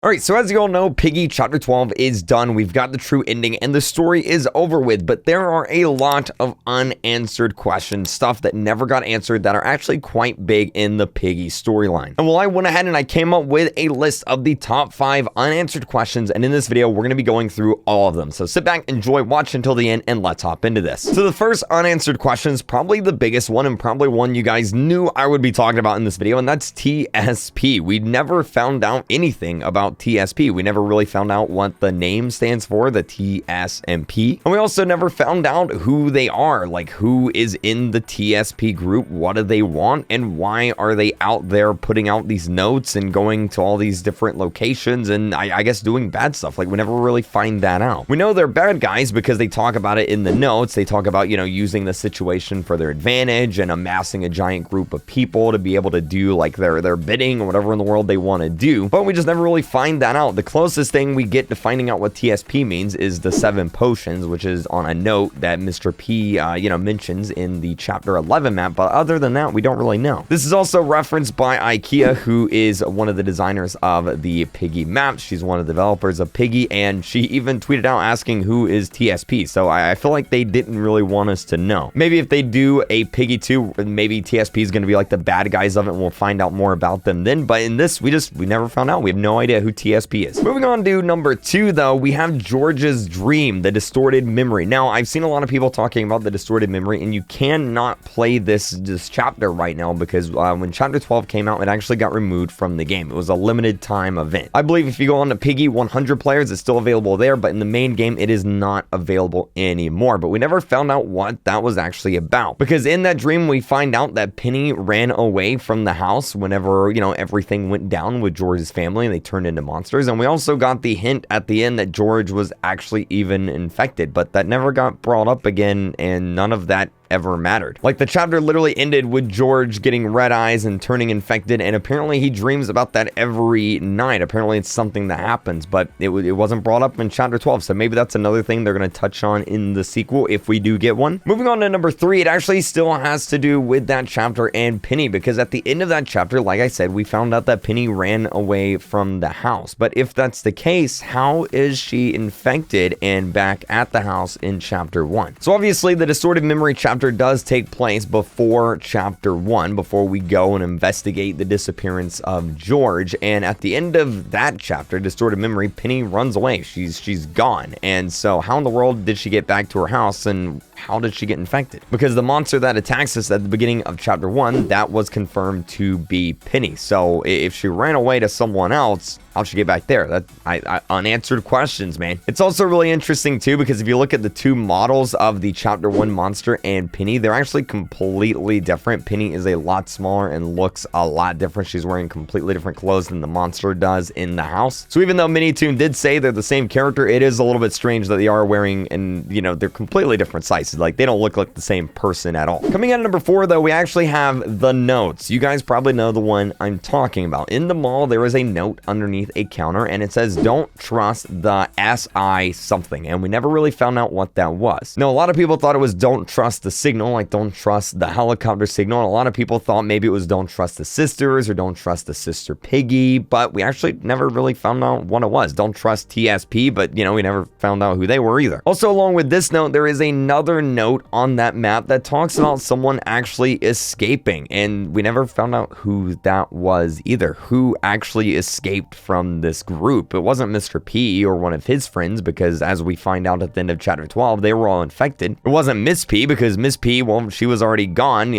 Alright, so as you all know, Piggy Chapter 12 is done. We've got the true ending, and the story is over with, but there are a lot of unanswered questions, stuff that never got answered that are actually quite big in the Piggy storyline. And well, I went ahead and I came up with a list of the top 5 unanswered questions, and in this video, we're going to be going through all of them. So sit back, enjoy, watch until the end, and let's hop into this. So the first unanswered question is probably the biggest one, and probably one you guys knew I would be talking about in this video, and that's TSP. We never found out anything about TSP. We never really found out what the name stands for, the TSMP. And we also never found out who they are, like who is in the TSP group, what do they want, and why are they out there putting out these notes and going to all these different locations and I guess doing bad stuff. Like we never really find that out. We know they're bad guys because they talk about it in the notes. They talk about, you know, using the situation for their advantage and amassing a giant group of people to be able to do like their bidding or whatever in the world they want to do. But we just never really find that out. The closest thing we get to finding out what TSP means is the 7 potions, which is on a note that Mr. P, mentions in the Chapter 11 map. But other than that, we don't really know. This is also referenced by IKEA, who is one of the designers of the Piggy map. She's one of the developers of Piggy, and she even tweeted out asking who is TSP. So I feel like they didn't really want us to know. Maybe if they do a Piggy 2, maybe TSP is going to be like the bad guys of it, and we'll find out more about them then. But in this, we never found out. We have no idea who TSP is. Moving on to number 2, though, we have George's dream, the distorted memory. Now, I've seen a lot of people talking about the distorted memory, and you cannot play this chapter right now because when Chapter 12 came out, it actually got removed from the game. It was a limited time event. I believe if you go on to Piggy 100 players, it's still available there, but in the main game, it is not available anymore. But we never found out what that was actually about, because in that dream, we find out that Penny ran away from the house whenever, everything went down with George's family and they turned into monsters. And we also got the hint at the end that George was actually even infected, but that never got brought up again, and none of that ever mattered. Like the chapter literally ended with George getting red eyes and turning infected, and apparently he dreams about that every night. Apparently it's something that happens, but it wasn't brought up in Chapter 12, so maybe that's another thing they're going to touch on in the sequel if we do get one. Moving on to number 3, it actually still has to do with that chapter and Penny, because at the end of that chapter, like I said, we found out that Penny ran away from the house. But if that's the case, how is she infected and back at the house in Chapter 1? So obviously the distorted memory chapter does take place before Chapter 1, before we go and investigate the disappearance of George. And at the end of that chapter, distorted memory, Penny runs away. She's gone. And so how in the world did she get back to her house, and how did she get infected? Because the monster that attacks us at the beginning of Chapter 1, that was confirmed to be Penny. So if she ran away to someone else, how'd she get back there? That unanswered questions, man. It's also really interesting too, because if you look at the 2 models of the Chapter 1 monster and Penny, they're actually completely different. Penny is a lot smaller and looks a lot different. She's wearing completely different clothes than the monster does in the house. So even though Minitoon did say they're the same character, it is a little bit strange that they are wearing, and they're completely different sizes. Like they don't look like the same person at all. Coming in at number 4, though, we actually have the notes. You guys probably know the one I'm talking about. In the mall, there is a note underneath a counter, and it says don't trust the SI something, and we never really found out what that was. Now, a lot of people thought it was don't trust the signal, like don't trust the helicopter signal, and a lot of people thought maybe it was don't trust the sisters or don't trust the sister Piggy, but we actually never really found out what it was. Don't trust TSP, but we never found out who they were either. Also, along with this note, there is another note on that map that talks about someone actually escaping, and we never found out who that was either. Who actually escaped from this group? It wasn't Mr. P or one of his friends, because as we find out at the end of Chapter 12, they were all infected. It wasn't Miss P, because Miss P, well, she was already gone,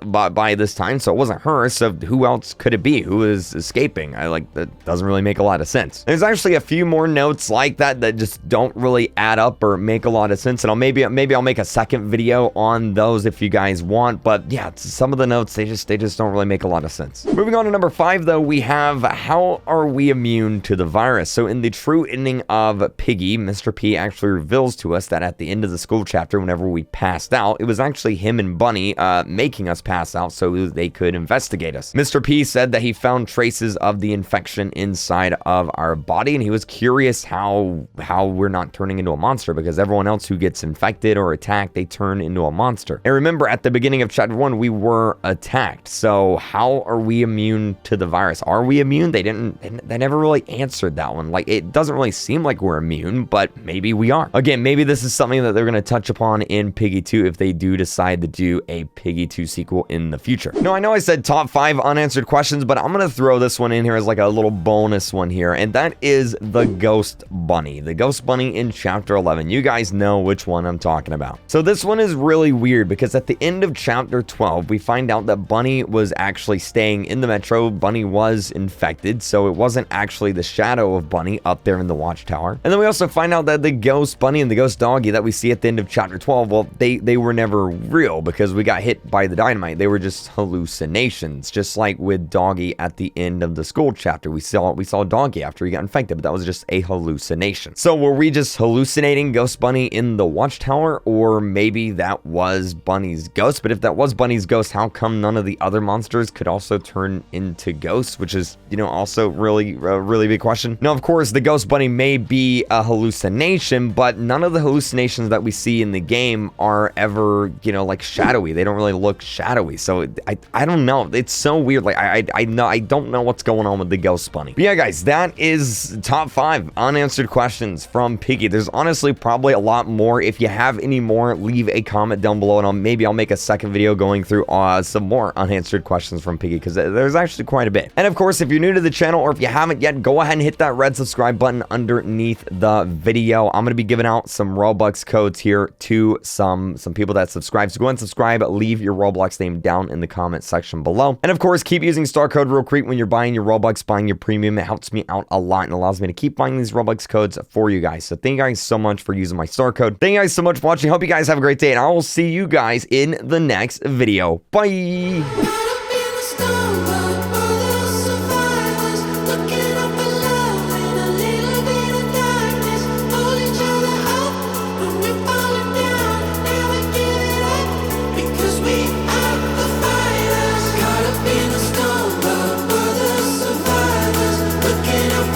by this time, so it wasn't her. So who else could it be? Who is escaping? That doesn't really make a lot of sense. There's actually a few more notes like that just don't really add up or make a lot of sense, and maybe I'll make a second video on those if you guys want. But yeah, some of the notes, they just don't really make a lot of sense. Moving on to number 5, though, we have how are we immune to the virus? So in the true ending of Piggy, Mr. P actually reveals to us that at the end of the school chapter, whenever we passed out, it was actually him and Bunny making us pass out so they could investigate us. Mr. P said that he found traces of the infection inside of our body, and he was curious how we're not turning into a monster, because everyone else who gets infected or attacked, they turn into a monster. And remember, at the beginning of Chapter 1, we were attacked. So how are we immune to the virus? Are we immune? They didn't never really answered that one. Like, it doesn't really seem like we're immune, but maybe we are. Again, maybe this is something that they're going to touch upon in Piggy 2 if they do decide to do a Piggy 2 sequel in the future. Now, I know I said top 5 unanswered questions, but I'm going to throw this one in here as like a little bonus one here, and that is the Ghost Bunny. The Ghost Bunny in Chapter 11. You guys know which one I'm talking about. So this one is really weird because at the end of Chapter 12, we find out that Bunny was actually staying in the metro. Bunny was infected, so it wasn't actually the shadow of Bunny up there in the watchtower. And then we also find out that the Ghost Bunny and the Ghost Doggy that we see at the end of Chapter 12, well, they were never real because we got hit by the dynamite. They were just hallucinations, just like with Doggy at the end of the school chapter. We saw Doggy after he got infected, but that was just a hallucination. So were we just hallucinating Ghost Bunny in the watchtower, or maybe that was Bunny's ghost? But if that was Bunny's ghost, how come none of the other monsters could also turn into ghosts, which is, you know, also really big question. Now, of course, the Ghost Bunny may be a hallucination, but none of the hallucinations that we see in the game are ever, you know, like shadowy. They don't really look shadowy. So I don't know. It's so weird. Like I don't know what's going on with the Ghost Bunny. But yeah, guys, that is top 5 unanswered questions from Piggy. There's honestly probably a lot more. If you have any more, leave a comment down below, and maybe I'll make a second video going through some more unanswered questions from Piggy, because there's actually quite a bit. And of course, if you're new to the channel, or if you haven't yet, go ahead and hit that red subscribe button underneath the video. I'm going to be giving out some Robux codes here to some people that subscribe. So go ahead and subscribe, leave your Roblox name down in the comment section below. And of course, keep using star code RealKreek when you're buying your Robux, buying your premium. It helps me out a lot and allows me to keep buying these Robux codes for you guys. So thank you guys so much for using my star code. Thank you guys so much for watching. Hope you guys have a great day, and I will see you guys in the next video. Bye!